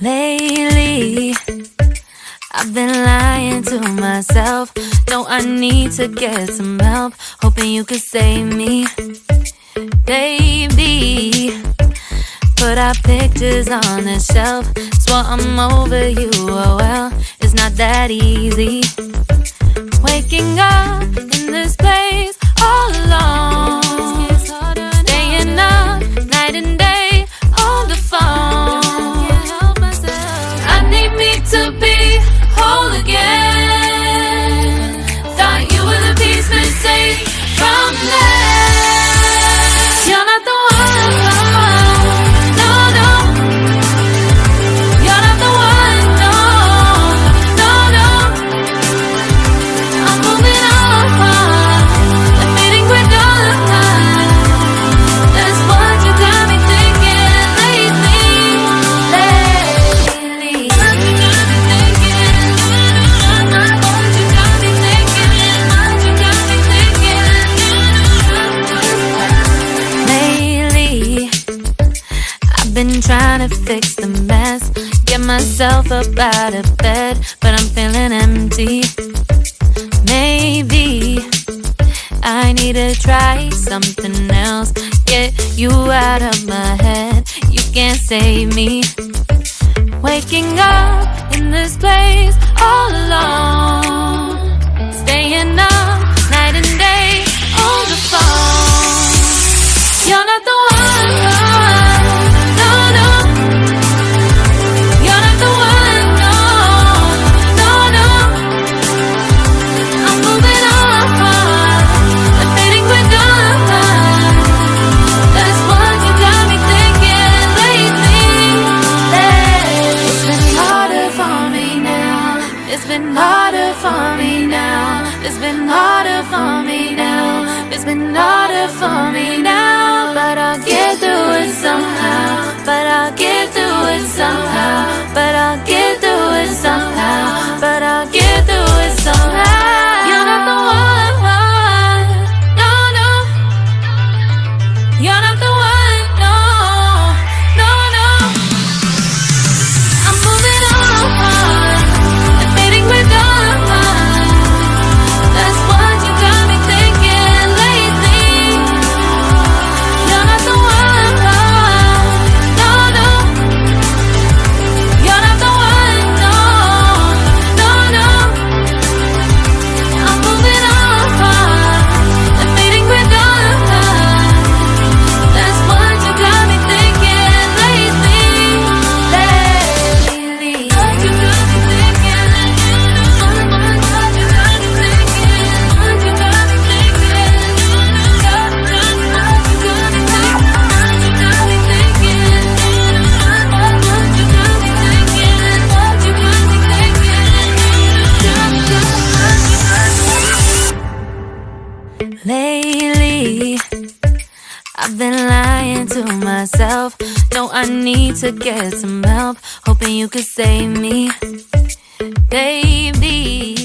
Lately, I've been lying to myself. No, I need to get some help. Hoping you could save me, baby. Put our pictures on the shelf. Swore I'm over you, oh well, it's not that easy. Waking up in this place all alone, staying up night and day on the phone. I need me to be whole again. Thought you were the piece missing from that. You're not the one, no, no. You're not the one, no, no, no. I'm moving on, the feeling we're done. That's what you got me thinking lately. What you got me thinking? What you got me thinking? What you got me thinking? Lately, I've been trying to fix the mess, get myself up out of bed, but I'm feeling empty. Maybe I need to try something else, get you out of my head. You can't save me. Waking up in this place all alone, staying up night and day on the phone. You're not the one, no, no. You're not the one, no, no, no. I'm moving on, the feeling we're done. That's what you got me thinking lately. It's been harder for me now. It's been harder for me now. It's been harder for me now. It's been harder for me now. But I'll get through it somehow. But I'll get through it somehow. But I'll get through it somehow. But I'll get through it somehow. You're not the one, no, no. You're not the one, no, no, no. I'm moving on, the feeling we're done. That's what you got me thinking lately. You're not the one, no, no. You're not the one, no, no, no. I'm moving on, the feeling we're done. That's what you got me thinking lately. What you got me thinking? What you got me thinking? What you got me thinking? What you got me thinking? What you got me thinking? What you got me thinking? Lately, I've been lying to myself. No, I need to get some help. Hoping you could save me, baby.